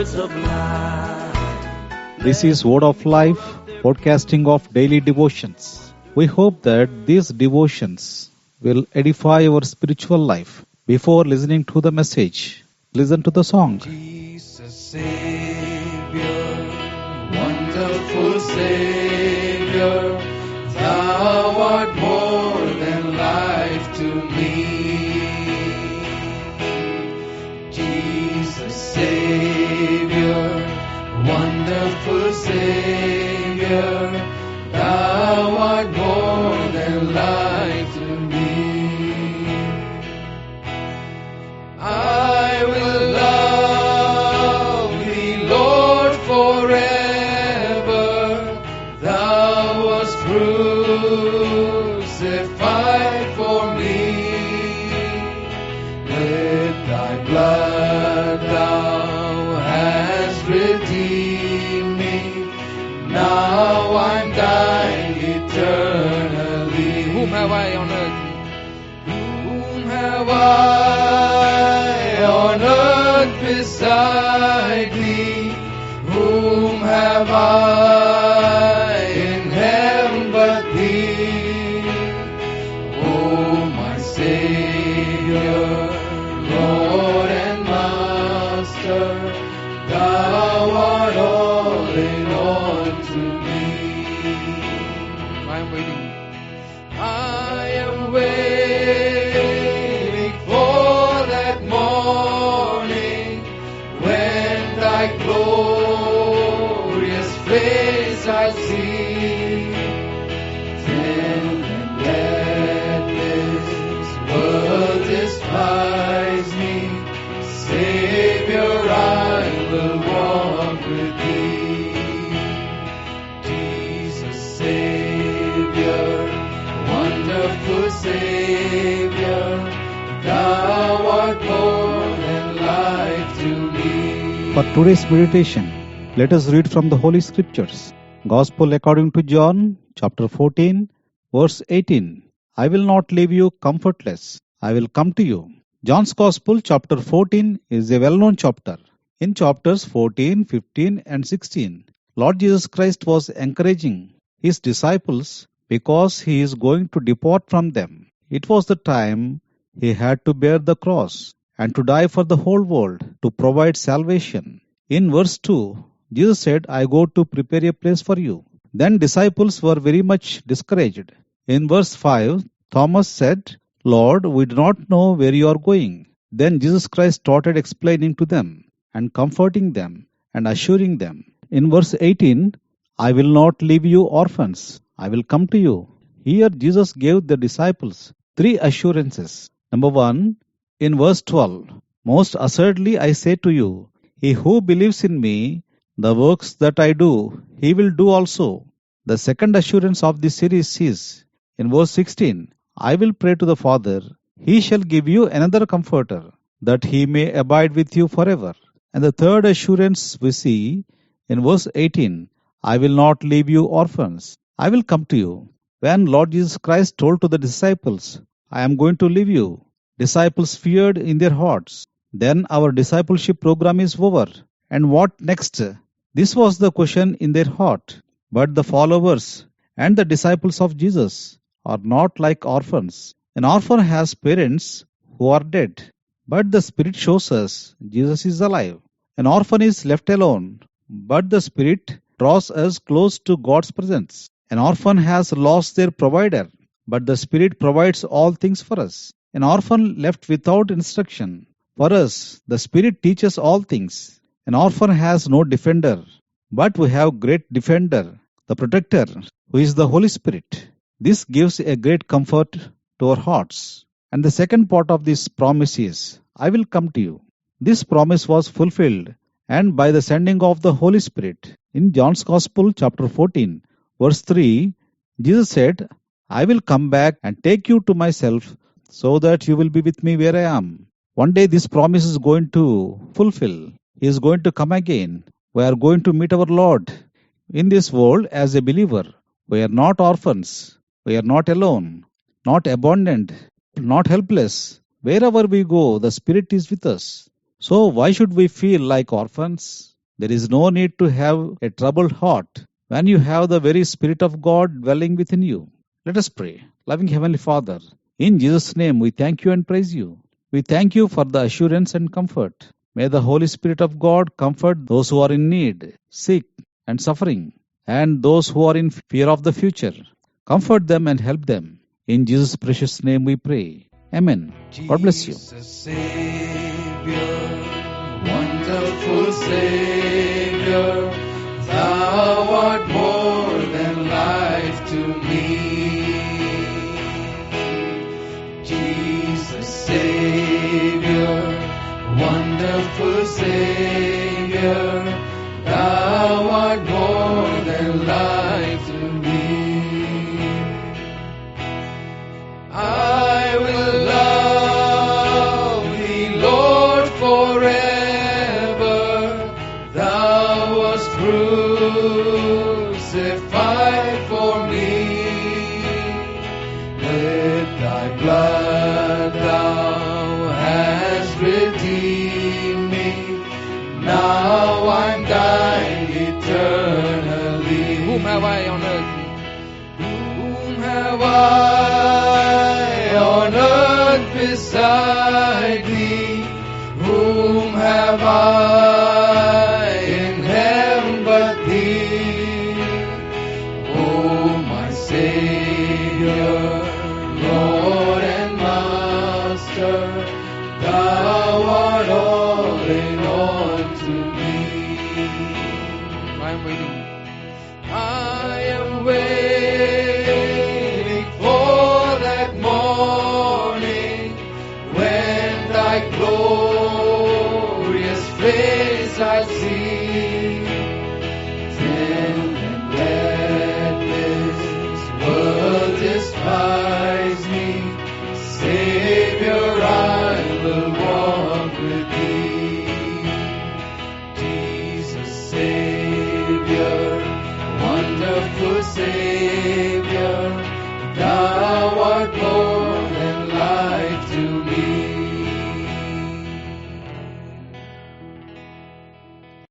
words of life. This is Word of Life, podcasting of daily devotions. We hope that these devotions will edify your spiritual life. Before listening to the message, listen to the song. Jesus, Savior, wonderful Savior, Thou art more than life to me. Jesus, Savior, wonderful Savior, Thou art more than life to me. I will love Thee, Lord, forever. Thou wast crucified for me. With Thy blood Thou hast redeemed me. Now I'm Thine eternally. Whom have I on earth? Whom have I on earth beside Thee? Whom have I in heaven but Thee? O my Savior, Lord and Master, Thou art all in all to me. I am waiting. I am waiting for that morning when Thy glorious face I see. Then let this world despise me, Savior, I will walk with Thee. Jesus, Savior, wonderful Savior, Thou art more than life to me. For today's meditation, let us read from the Holy Scriptures. Gospel according to John, chapter 14, verse 18. I will not leave you comfortless. I will come to you. John's Gospel, chapter 14, is a well-known chapter. In chapters 14, 15, and 16, Lord Jesus Christ was encouraging His disciples because He is going to depart from them. It was the time He had to bear the cross and to die for the whole world to provide salvation. In verse 2, Jesus said, I go to prepare a place for you. Then disciples were very much discouraged. In verse 5, Thomas said, Lord, we do not know where you are going. Then Jesus Christ started explaining to them and comforting them and assuring them. In verse 18, I will not leave you orphans. I will come to you. Here Jesus gave the disciples three assurances. Number 1, in verse 12, most assuredly I say to you, he who believes in me, the works that I do, he will do also. The second assurance of this series is, in verse 16, I will pray to the Father, he shall give you another comforter, that he may abide with you forever. And the third assurance we see in verse 18, I will not leave you orphans, I will come to you. When Lord Jesus Christ told to the disciples, I am going to leave you, disciples feared in their hearts. Then our discipleship program is over. And what next? This was the question in their heart. But the followers and the disciples of Jesus are not like orphans. An orphan has parents who are dead. But the Spirit shows us Jesus is alive. An orphan is left alone. But the Spirit draws us close to God's presence. An orphan has lost their provider. But the Spirit provides all things for us. An orphan left without instruction. For us, the Spirit teaches all things. An orphan has no defender, but we have great defender, the protector, who is the Holy Spirit. This gives a great comfort to our hearts. And the second part of this promise is, I will come to you. This promise was fulfilled, and by the sending of the Holy Spirit. In John's Gospel, chapter 14, verse 3, Jesus said, I will come back and take you to myself, so that you will be with me where I am. One day this promise is going to fulfill. He is going to come again. We are going to meet our Lord. In this world, as a believer, we are not orphans. We are not alone, not abandoned, not helpless. Wherever we go, the Spirit is with us. So why should we feel like orphans? There is no need to have a troubled heart when you have the very Spirit of God dwelling within you. Let us pray. Loving Heavenly Father, in Jesus' name we thank you and praise you. We thank you for the assurance and comfort. May the Holy Spirit of God comfort those who are in need, sick, and suffering, and those who are in fear of the future. Comfort them and help them. In Jesus' precious name we pray. Amen. God bless you. Jesus, Savior, wonderful Savior, thou art more than life to me. Jesus, Savior, wonderful Savior, thou art more than life to me. I will love thee, Lord, forever. Thou wast crucified for me. With thy blood thou hast redeemed me. Now I'm thine eternally. Whom have I on earth? Whom have I on earth beside thee? Whom have I in heaven but thee? O my Savior, Lord and Master, thou art all in all to me. I am waiting. I am waiting for that morning when thy glorious face I see. Then and let this world despise me, Savior, I will walk with thee. Jesus, Savior, wonderful Savior, thou art more